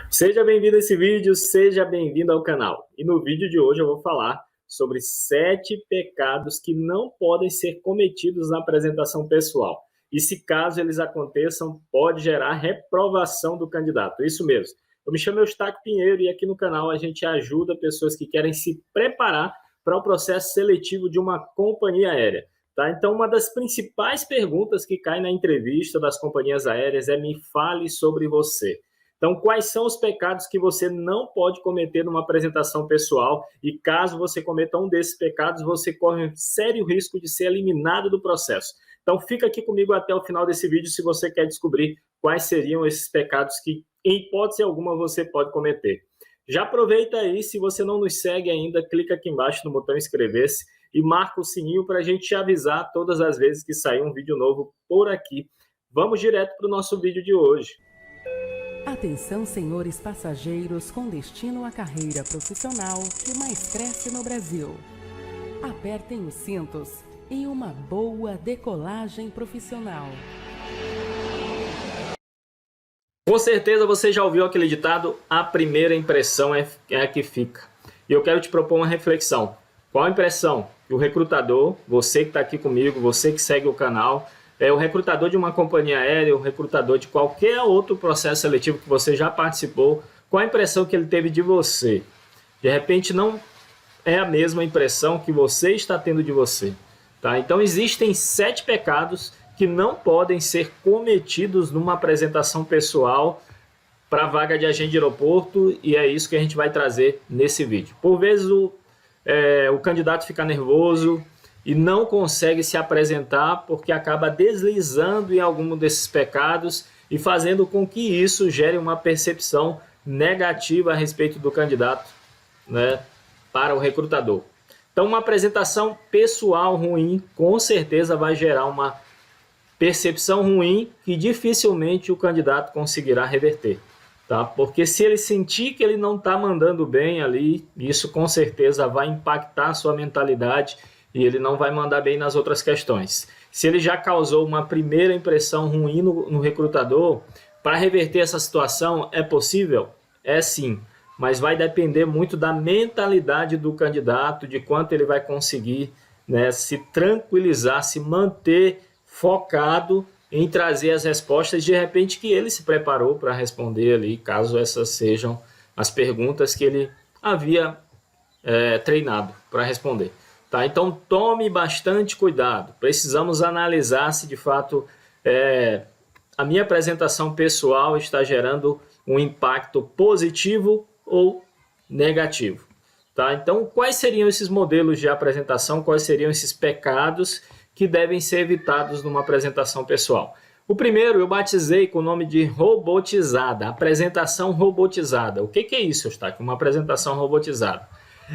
Seja bem-vindo a esse vídeo, seja bem-vindo ao canal. E no vídeo de hoje eu vou falar sobre 7 pecados que não podem ser cometidos na apresentação pessoal. E se caso eles aconteçam, pode gerar reprovação do candidato. Isso mesmo. Eu me chamo Eustáquio Pinheiro e aqui no canal a gente ajuda pessoas que querem se preparar para o processo seletivo de uma companhia aérea. Tá? Então, uma das principais perguntas que cai na entrevista das companhias aéreas é: me fale sobre você. Então, quais são os pecados que você não pode cometer numa apresentação pessoal? E caso você cometa um desses pecados, você corre um sério risco de ser eliminado do processo. Então, fica aqui comigo até o final desse vídeo se você quer descobrir quais seriam esses pecados que, em hipótese alguma, você pode cometer. Já aproveita aí, se você não nos segue ainda, clica aqui embaixo no botão inscrever-se e marca o sininho para a gente te avisar todas as vezes que sair um vídeo novo por aqui. Vamos direto para o nosso vídeo de hoje. Atenção, senhores passageiros com destino à carreira profissional que mais cresce no Brasil. Apertem os cintos e uma boa decolagem profissional. Com certeza você já ouviu aquele ditado: a primeira impressão é a que fica. E eu quero te propor uma reflexão. Qual a impressão que o recrutador, você que está aqui comigo, você que segue o canal, o recrutador de uma companhia aérea, o recrutador de qualquer outro processo seletivo que você já participou, qual a impressão que ele teve de você? De repente não é a mesma impressão que você está tendo de você. Tá? Então existem 7 pecados que não podem ser cometidos numa apresentação pessoal para a vaga de agente de aeroporto, e é isso que a gente vai trazer nesse vídeo. Por vezes o candidato fica nervoso e não consegue se apresentar porque acaba deslizando em algum desses pecados e fazendo com que isso gere uma percepção negativa a respeito do candidato, né, para o recrutador. Então, uma apresentação pessoal ruim com certeza vai gerar uma percepção ruim que dificilmente o candidato conseguirá reverter. Tá? Porque se ele sentir que ele não está mandando bem ali, isso com certeza vai impactar a sua mentalidade e ele não vai mandar bem nas outras questões. Se ele já causou uma primeira impressão ruim no recrutador, para reverter essa situação é possível? É sim, mas vai depender muito da mentalidade do candidato, de quanto ele vai conseguir, né, se tranquilizar, se manter focado em trazer as respostas de repente que ele se preparou para responder ali, caso essas sejam as perguntas que ele havia treinado para responder. Tá? Então tome bastante cuidado, precisamos analisar se de fato a minha apresentação pessoal está gerando um impacto positivo ou negativo. Tá? Então quais seriam esses modelos de apresentação, quais seriam esses pecados que devem ser evitados numa apresentação pessoal? O primeiro eu batizei com o nome de robotizada, apresentação robotizada. O que é isso, Eustáquio? Uma apresentação robotizada.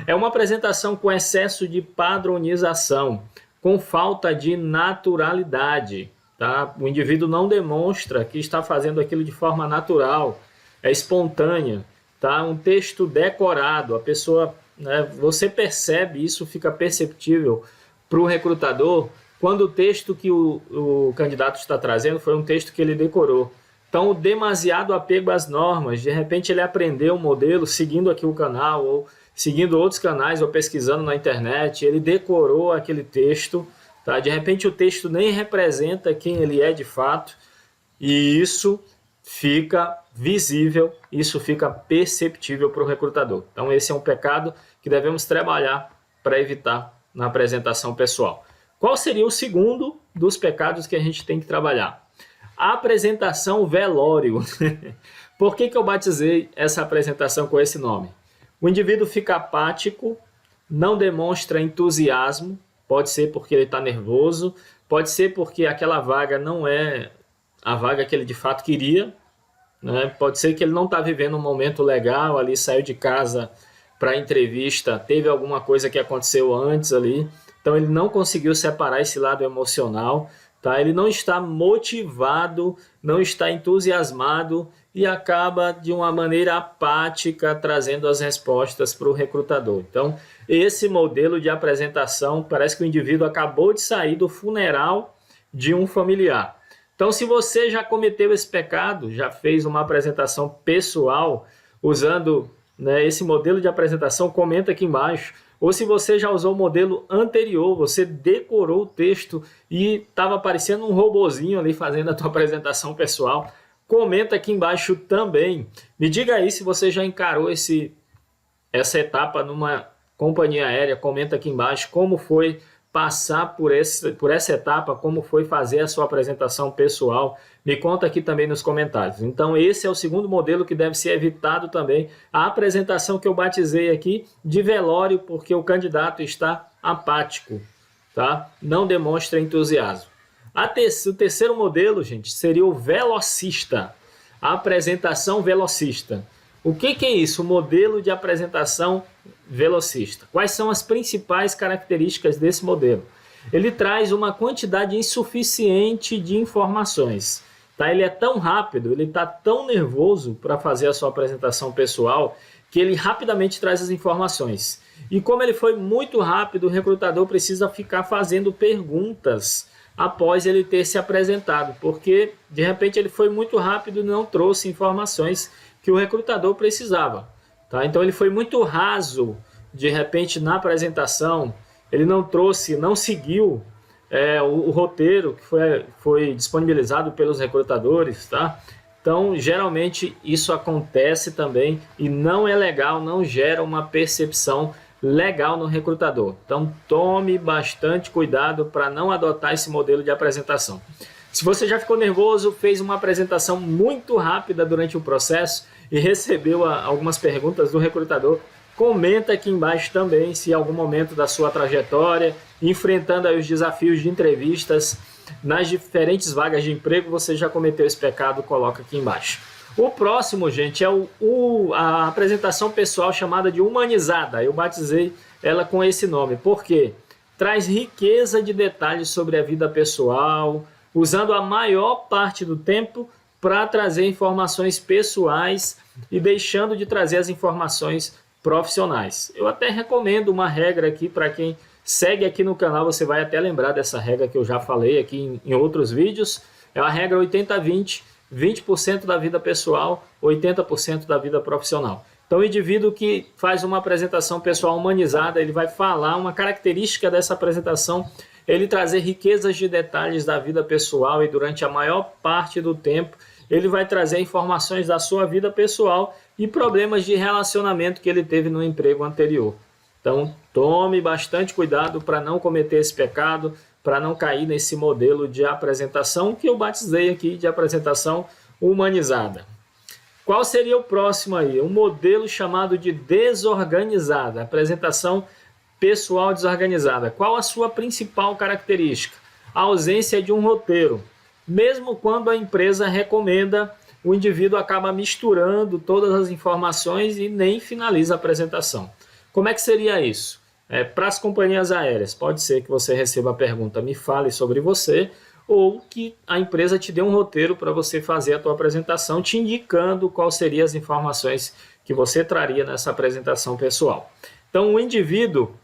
É uma apresentação com excesso de padronização, com falta de naturalidade. Tá? O indivíduo não demonstra que está fazendo aquilo de forma natural, espontânea. Tá? Um texto decorado, a pessoa, né, você percebe, isso fica perceptível para o recrutador, quando o texto que o candidato está trazendo foi um texto que ele decorou. Então, demasiado apego às normas, de repente ele aprendeu um modelo seguindo aqui o canal, ou seguindo outros canais, ou pesquisando na internet, ele decorou aquele texto, tá? De repente o texto nem representa quem ele é de fato, e isso fica visível, isso fica perceptível para o recrutador. Então esse é um pecado que devemos trabalhar para evitar na apresentação pessoal. Qual seria o segundo dos pecados que a gente tem que trabalhar? A apresentação velório. Por que eu batizei essa apresentação com esse nome? O indivíduo fica apático, não demonstra entusiasmo, pode ser porque ele está nervoso, pode ser porque aquela vaga não é a vaga que ele de fato queria, né? Pode ser que ele não está vivendo um momento legal ali, saiu de casa para a entrevista, teve alguma coisa que aconteceu antes ali, então ele não conseguiu separar esse lado emocional, tá? Ele não está motivado, não está entusiasmado e acaba de uma maneira apática trazendo as respostas para o recrutador. Então, esse modelo de apresentação parece que o indivíduo acabou de sair do funeral de um familiar. Então, se você já cometeu esse pecado, já fez uma apresentação pessoal usando, né, esse modelo de apresentação, comenta aqui embaixo. Ou se você já usou o modelo anterior, você decorou o texto e estava parecendo um robozinho ali fazendo a tua apresentação pessoal, comenta aqui embaixo também. Me diga aí se você já encarou essa etapa numa companhia aérea, comenta aqui embaixo como foi passar por essa etapa, como foi fazer a sua apresentação pessoal. Me conta aqui também nos comentários. Então esse é o segundo modelo que deve ser evitado também, a apresentação que eu batizei aqui de velório, porque o candidato está apático, tá? Não demonstra entusiasmo. O terceiro modelo, gente, seria o velocista, a apresentação velocista. O que é isso? O modelo de apresentação velocista. Quais são as principais características desse modelo? Ele traz uma quantidade insuficiente de informações. Tá? Ele é tão rápido, ele está tão nervoso para fazer a sua apresentação pessoal, que ele rapidamente traz as informações. E como ele foi muito rápido, o recrutador precisa ficar fazendo perguntas após ele ter se apresentado, porque de repente ele foi muito rápido e não trouxe informações que o recrutador precisava. Tá? Então ele foi muito raso, de repente na apresentação, ele não trouxe, não seguiu o roteiro que foi disponibilizado pelos recrutadores. Tá? Então geralmente isso acontece também e não é legal, não gera uma percepção legal no recrutador. Então tome bastante cuidado para não adotar esse modelo de apresentação. Se você já ficou nervoso, fez uma apresentação muito rápida durante o processo e recebeu algumas perguntas do recrutador, comenta aqui embaixo também se em algum momento da sua trajetória, enfrentando aí os desafios de entrevistas nas diferentes vagas de emprego, você já cometeu esse pecado, coloca aqui embaixo. O próximo, gente, é a apresentação pessoal chamada de humanizada. Eu batizei ela com esse nome. Por quê? Traz riqueza de detalhes sobre a vida pessoal, usando a maior parte do tempo para trazer informações pessoais e deixando de trazer as informações profissionais. Eu até recomendo uma regra aqui para quem segue aqui no canal, você vai até lembrar dessa regra que eu já falei aqui em outros vídeos. É a regra 80-20, 20% da vida pessoal, 80% da vida profissional. Então o indivíduo que faz uma apresentação pessoal humanizada, ele vai falar uma característica dessa apresentação, ele trazer riquezas de detalhes da vida pessoal e durante a maior parte do tempo ele vai trazer informações da sua vida pessoal e problemas de relacionamento que ele teve no emprego anterior. Então tome bastante cuidado para não cometer esse pecado, para não cair nesse modelo de apresentação que eu batizei aqui de apresentação humanizada. Qual seria o próximo aí? Um modelo chamado de desorganizada, apresentação pessoal desorganizada. Qual a sua principal característica? A ausência de um roteiro. Mesmo quando a empresa recomenda, o indivíduo acaba misturando todas as informações e nem finaliza a apresentação. Como é que seria isso? Para as companhias aéreas, pode ser que você receba a pergunta, me fale sobre você, ou que a empresa te dê um roteiro para você fazer a tua apresentação, te indicando quais seriam as informações que você traria nessa apresentação pessoal. Então, o indivíduo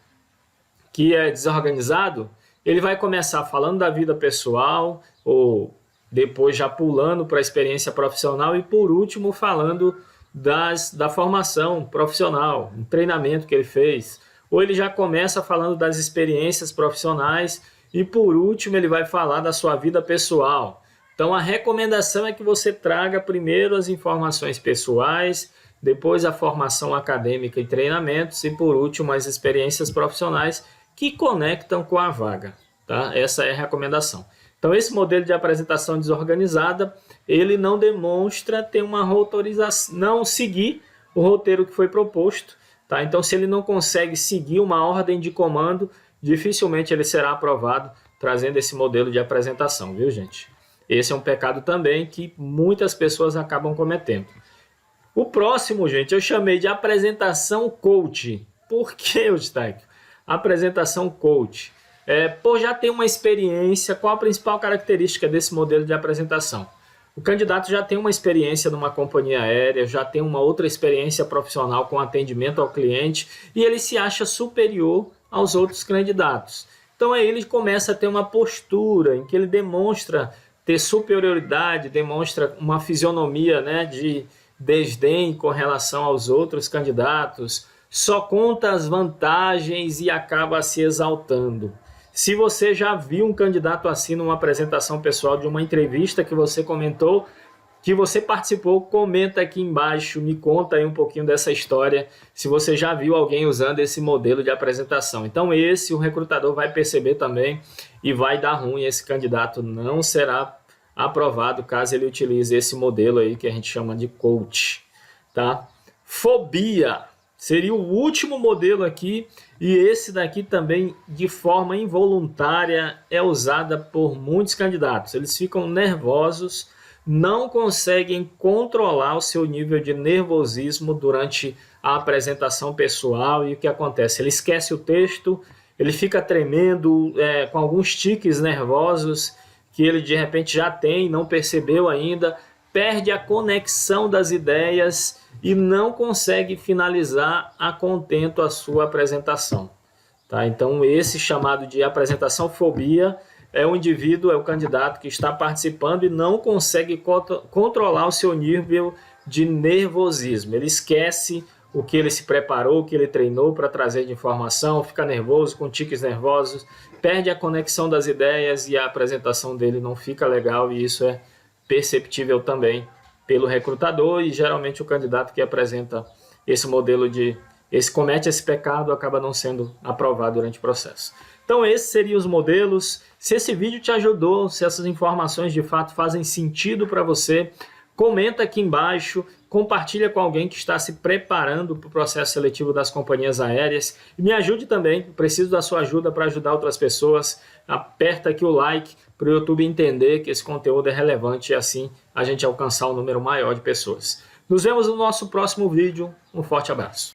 que é desorganizado, ele vai começar falando da vida pessoal, ou depois já pulando para a experiência profissional e, por último, falando da formação profissional, um treinamento que ele fez. Ou ele já começa falando das experiências profissionais e, por último, ele vai falar da sua vida pessoal. Então, a recomendação é que você traga primeiro as informações pessoais, depois a formação acadêmica e treinamentos e, por último, as experiências profissionais que conectam com a vaga. Tá? Essa é a recomendação. Então, esse modelo de apresentação desorganizada, ele não demonstra ter uma roteirização, não seguir o roteiro que foi proposto. Tá? Então, se ele não consegue seguir uma ordem de comando, dificilmente ele será aprovado, trazendo esse modelo de apresentação, viu, gente? Esse é um pecado também que muitas pessoas acabam cometendo. O próximo, gente, eu chamei de apresentação coach. Por que eu destaque? Apresentação coach. Por já ter uma experiência, qual a principal característica desse modelo de apresentação? O candidato já tem uma experiência numa companhia aérea, já tem uma outra experiência profissional com atendimento ao cliente e ele se acha superior aos outros candidatos. Então aí ele começa a ter uma postura em que ele demonstra ter superioridade, demonstra uma fisionomia, né, de desdém com relação aos outros candidatos, só conta as vantagens e acaba se exaltando. Se você já viu um candidato assim numa apresentação pessoal de uma entrevista que você comentou, que você participou, comenta aqui embaixo, me conta aí um pouquinho dessa história, se você já viu alguém usando esse modelo de apresentação. Então o recrutador vai perceber também e vai dar ruim, esse candidato não será aprovado caso ele utilize esse modelo aí que a gente chama de coach, tá? Fobia seria o último modelo aqui, e esse daqui também de forma involuntária é usada por muitos candidatos. Eles ficam nervosos, não conseguem controlar o seu nível de nervosismo durante a apresentação pessoal, e o que acontece? Ele esquece o texto, ele fica tremendo, com alguns tiques nervosos que ele de repente já tem, não percebeu ainda, perde a conexão das ideias e não consegue finalizar a contento a sua apresentação. Tá? Então esse chamado de apresentação fobia é o indivíduo, é o candidato que está participando e não consegue controlar o seu nível de nervosismo. Ele esquece o que ele se preparou, o que ele treinou para trazer de informação, fica nervoso, com tiques nervosos, perde a conexão das ideias e a apresentação dele não fica legal, e isso é perceptível também pelo recrutador, e geralmente o candidato que apresenta esse modelo comete esse pecado, acaba não sendo aprovado durante o processo. Então esses seriam os modelos. Se esse vídeo te ajudou, se essas informações de fato fazem sentido para você, comenta aqui embaixo, compartilha com alguém que está se preparando para o processo seletivo das companhias aéreas. E me ajude também, preciso da sua ajuda para ajudar outras pessoas. Aperta aqui o like para o YouTube entender que esse conteúdo é relevante e assim a gente alcançar um número maior de pessoas. Nos vemos no nosso próximo vídeo. Um forte abraço.